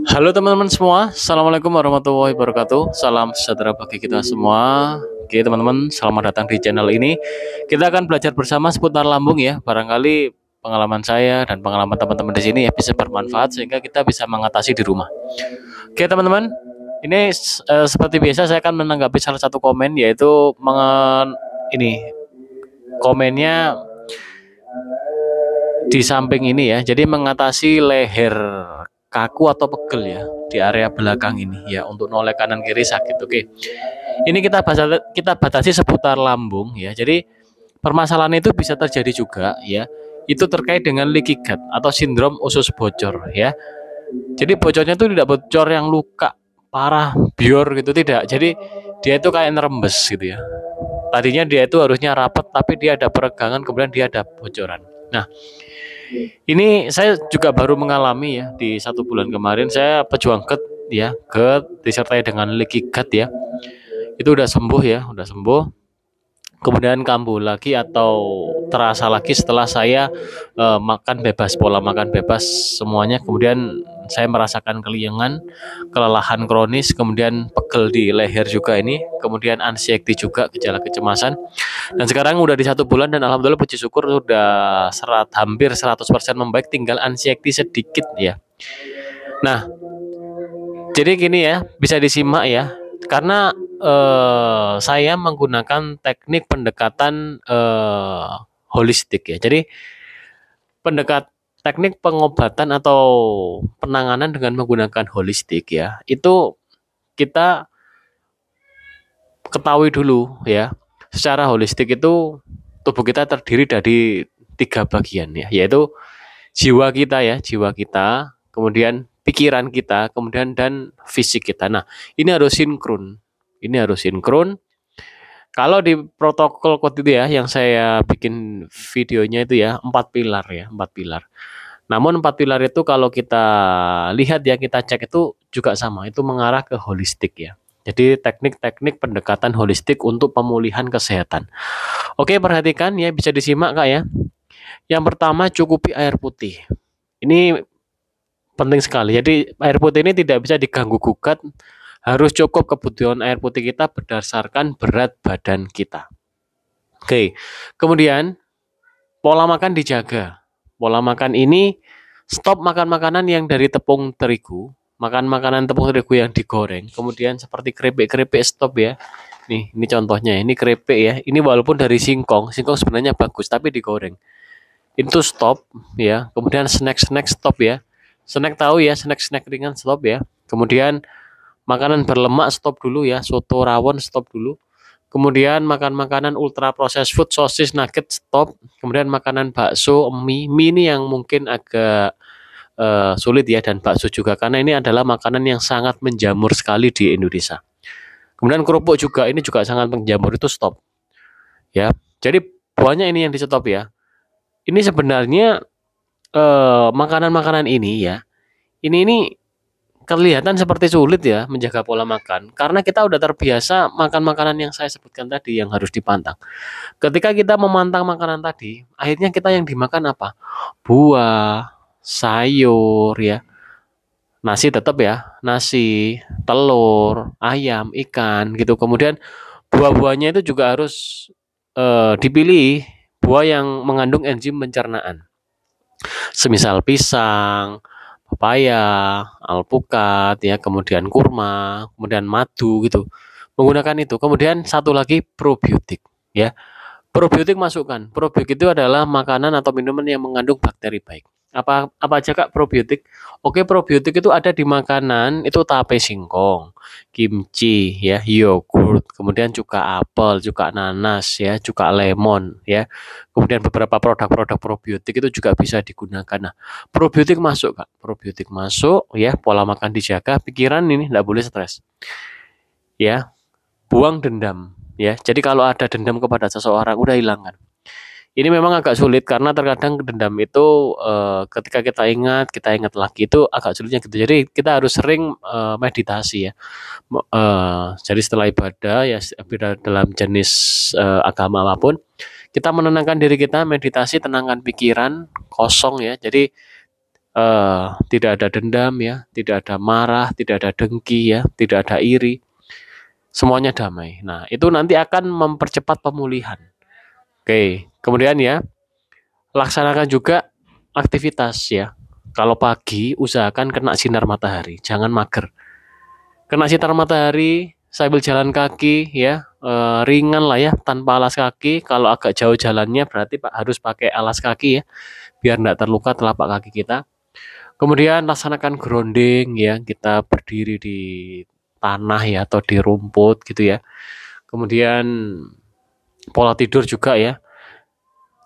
Halo teman-teman semua, Assalamualaikum warahmatullahi wabarakatuh. Salam sejahtera bagi kita semua. Oke teman-teman, selamat datang di channel ini. Kita akan belajar bersama seputar lambung ya. Barangkali pengalaman saya dan pengalaman teman-teman di sini ya bisa bermanfaat sehingga kita bisa mengatasi di rumah. Oke teman-teman, ini seperti biasa saya akan menanggapi salah satu komen yaitu ini komennya di samping ini ya. Jadi mengatasi leher kaku atau pegel ya di area belakang ini ya untuk noleh kanan kiri sakit. Oke. Ini kita batasi seputar lambung ya. Jadi permasalahan itu bisa terjadi juga ya. Itu terkait dengan leaky gut atau sindrom usus bocor ya. Jadi bocornya itu tidak bocor yang luka parah bior gitu tidak. Jadi dia itu kayak nerembes gitu ya. Tadinya dia itu harusnya rapat tapi dia ada peregangan kemudian dia ada bocoran. Nah, ini saya juga baru mengalami ya di 1 bulan kemarin saya pejuang GERD ya, GERD disertai dengan leaky gut ya. Itu udah sembuh ya, udah sembuh. Kemudian kambuh lagi atau terasa lagi setelah saya makan bebas, pola makan bebas semuanya. Kemudian saya merasakan keliengan, kelelahan kronis, kemudian pegel di leher juga ini, kemudian anxiety juga, gejala kecemasan. Dan sekarang udah di 1 bulan dan alhamdulillah puji syukur sudah hampir 100% membaik, tinggal anxiety sedikit ya. Nah, jadi gini ya, bisa disimak ya. Karena saya menggunakan teknik pendekatan holistik ya. Jadi teknik pengobatan atau penanganan dengan menggunakan holistik ya. Itu kita ketahui dulu ya. Secara holistik itu tubuh kita terdiri dari 3 bagian ya, yaitu jiwa kita, kemudian pikiran kita, kemudian dan fisik kita. Nah, ini harus sinkron. Kalau di protokol code itu ya, yang saya bikin videonya itu ya, 4 pilar ya, 4 pilar. Namun 4 pilar itu kalau kita lihat ya, kita cek itu juga sama, itu mengarah ke holistik ya. Jadi teknik-teknik pendekatan holistik untuk pemulihan kesehatan. Oke, perhatikan ya, bisa disimak Kak ya. Yang pertama cukupi air putih. Ini penting sekali. Jadi air putih ini tidak bisa diganggu gugat, harus cukup kebutuhan air putih kita berdasarkan berat badan kita. Oke, kemudian pola makan dijaga. Pola makan ini stop makan makanan yang dari tepung terigu, makan makanan tepung terigu yang digoreng, kemudian seperti keripik-keripik stop ya. Nih, ini contohnya, ini keripik ya. Ini walaupun dari singkong sebenarnya bagus tapi digoreng. Itu stop ya. Kemudian snack-snack stop ya. Snack tahu ya, snack-snack ringan stop ya. Kemudian makanan berlemak stop dulu ya, soto rawon stop dulu. Kemudian makan makanan ultra processed food, sosis, nugget stop. Kemudian makanan bakso, mie ini yang mungkin agak sulit ya, dan bakso juga karena ini adalah makanan yang sangat menjamur sekali di Indonesia. Kemudian kerupuk juga, ini juga sangat menjamur, itu stop. Ya. Jadi banyak ini yang di stop ya. Ini sebenarnya makanan-makanan ini ya, ini kelihatan seperti sulit ya menjaga pola makan karena kita udah terbiasa makan makanan yang saya sebutkan tadi yang harus dipantang. Ketika kita memantang makanan tadi, akhirnya kita yang dimakan apa? Buah, sayur ya, nasi tetap ya, nasi, telur, ayam, ikan gitu. Kemudian buah-buahnya itu juga harus dipilih buah yang mengandung enzim pencernaan. Semisal pisang, pepaya, alpukat ya, kemudian kurma, kemudian madu gitu. Menggunakan itu. Kemudian satu lagi probiotik ya. Probiotik masukkan. Probiotik itu adalah makanan atau minuman yang mengandung bakteri baik. Apa aja Kak probiotik? Oke, probiotik itu ada di makanan, itu tape singkong, kimchi ya, yogurt, kemudian cuka apel, cuka nanas ya, cuka lemon ya. Kemudian beberapa produk-produk probiotik itu juga bisa digunakan. Nah, probiotik masuk Kak, probiotik masuk ya, pola makan dijaga, pikiran ini enggak boleh stres. Ya, buang dendam ya. Jadi kalau ada dendam kepada seseorang udah hilangkan. Ini memang agak sulit karena terkadang dendam itu ketika kita ingat lagi itu agak sulitnya gitu. Jadi kita harus sering meditasi ya. Jadi setelah ibadah ya dalam jenis agama apapun, kita menenangkan diri kita, meditasi, tenangkan pikiran, kosong ya. Jadi tidak ada dendam ya, tidak ada marah, tidak ada dengki ya, tidak ada iri, semuanya damai. Nah, itu nanti akan mempercepat pemulihan. Oke, kemudian ya, laksanakan juga aktivitas ya. Kalau pagi usahakan kena sinar matahari, jangan mager. Kena sinar matahari sambil jalan kaki ya, ringan lah ya, tanpa alas kaki. Kalau agak jauh jalannya berarti Pak harus pakai alas kaki ya, biar tidak terluka telapak kaki kita. Kemudian laksanakan grounding ya, kita berdiri di tanah ya atau di rumput gitu ya. Kemudian pola tidur juga ya.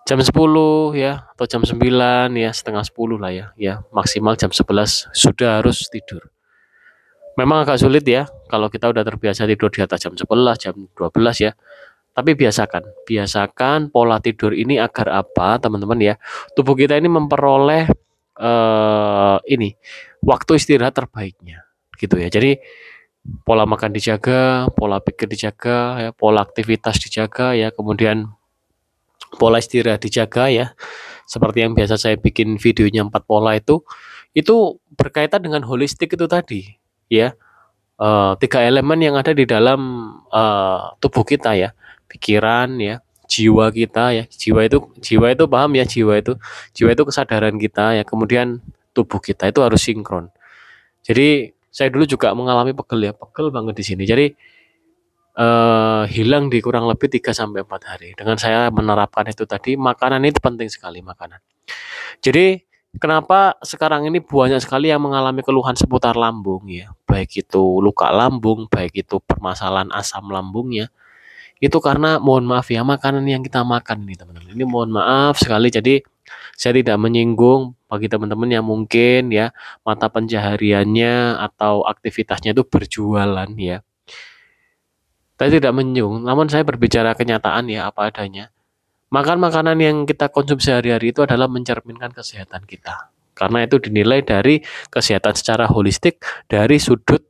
Jam 10 ya atau jam 9 ya, setengah 10 lah ya. Ya, maksimal jam 11 sudah harus tidur. Memang agak sulit ya kalau kita udah terbiasa tidur di atas jam 11, jam 12 ya. Tapi biasakan pola tidur ini agar apa, teman-teman ya? Tubuh kita ini memperoleh ini waktu istirahat terbaiknya, gitu ya. Jadi pola makan dijaga, pola pikir dijaga, ya, pola aktivitas dijaga ya, kemudian pola istirahat dijaga ya. Seperti yang biasa saya bikin videonya 4 pola itu berkaitan dengan holistik itu tadi, ya. Tiga elemen yang ada di dalam tubuh kita ya, pikiran ya, jiwa kita ya, jiwa itu paham ya, jiwa itu kesadaran kita ya, kemudian tubuh kita itu harus sinkron. Jadi saya dulu juga mengalami pegel banget di sini. Jadi hilang di kurang lebih 3 sampai 4 hari. Dengan saya menerapkan itu tadi, makanan itu penting sekali, makanan. Jadi kenapa sekarang ini banyak sekali yang mengalami keluhan seputar lambung ya, baik itu luka lambung, baik itu permasalahan asam lambungnya, itu karena mohon maaf ya, makanan yang kita makan ini teman-teman. Ini mohon maaf sekali, jadi saya tidak menyinggung bagi teman-teman yang mungkin ya mata pencahariannya atau aktivitasnya itu berjualan ya. Saya tidak menyinggung, namun saya berbicara kenyataan ya, apa adanya. Makan makanan yang kita konsumsi sehari-hari itu adalah mencerminkan kesehatan kita. Karena itu dinilai dari kesehatan secara holistik dari sudut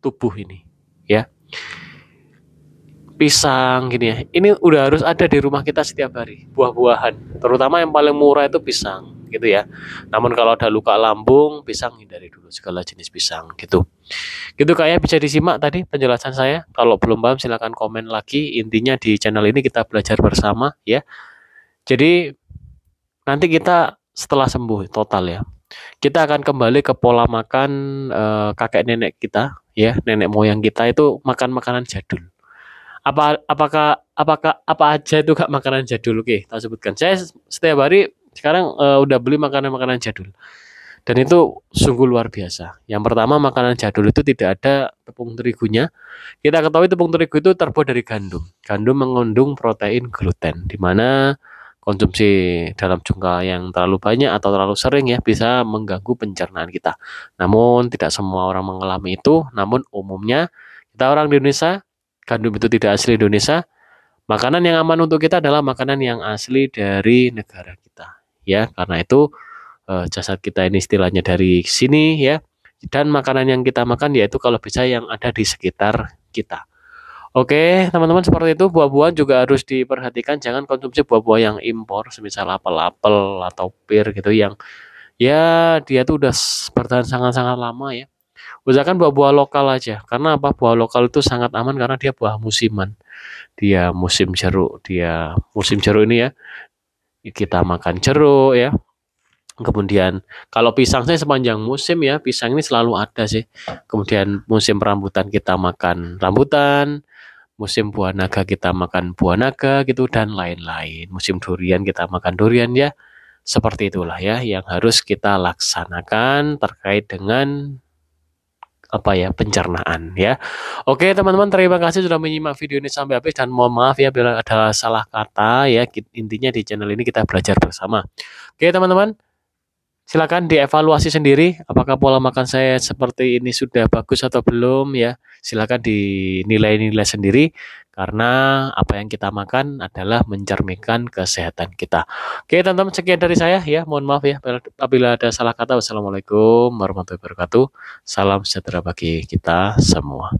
tubuh ini, ya. Pisang gini ya. Ini udah harus ada di rumah kita setiap hari, buah-buahan. Terutama yang paling murah itu pisang, gitu ya. Namun kalau ada luka lambung, pisang hindari dulu segala jenis pisang, gitu. Gitu kayak bisa disimak tadi penjelasan saya. Kalau belum paham silakan komen lagi. Intinya di channel ini kita belajar bersama ya. Jadi nanti kita setelah sembuh total ya, kita akan kembali ke pola makan kakek nenek kita ya, nenek moyang kita itu makan makanan jadul. Apa aja itu kak makanan jadul? Oke, kita sebutkan. Saya setiap hari sekarang udah beli makanan-makanan jadul. Dan itu sungguh luar biasa. Yang pertama, makanan jadul itu tidak ada tepung terigunya. Kita ketahui tepung terigu itu terbuat dari gandum. Gandum mengandung protein gluten, di mana konsumsi dalam jumlah yang terlalu banyak atau terlalu sering ya bisa mengganggu pencernaan kita. Namun tidak semua orang mengalami itu. Namun umumnya kita orang di Indonesia, gandum itu tidak asli Indonesia. Makanan yang aman untuk kita adalah makanan yang asli dari negara kita. Ya, karena itu jasad kita ini istilahnya dari sini ya, dan makanan yang kita makan yaitu kalau bisa yang ada di sekitar kita. Oke teman-teman, seperti itu. Buah-buahan juga harus diperhatikan, jangan konsumsi buah-buah yang impor semisal apel-apel atau pir gitu yang ya dia tuh udah bertahan sangat-sangat lama ya. Usahakan buah-buah lokal aja, karena apa, buah lokal itu sangat aman karena dia buah musiman, dia musim jeruk ini ya, kita makan jeruk ya. Kemudian kalau pisang saya sepanjang musim ya, pisang ini selalu ada sih. Kemudian musim rambutan kita makan rambutan, musim buah naga kita makan buah naga gitu dan lain-lain. Musim durian kita makan durian ya. Seperti itulah ya yang harus kita laksanakan terkait dengan apa ya, pencernaan ya. Oke teman-teman, terima kasih sudah menyimak video ini sampai habis dan mohon maaf ya bila ada salah kata ya. Intinya di channel ini kita belajar bersama. Oke teman-teman, silakan dievaluasi sendiri apakah pola makan saya seperti ini sudah bagus atau belum ya. Silakan dinilai-nilai sendiri karena apa yang kita makan adalah mencerminkan kesehatan kita. Oke teman-teman, sekian dari saya ya. Mohon maaf ya apabila ada salah kata. Wassalamualaikum warahmatullahi wabarakatuh. Salam sejahtera bagi kita semua.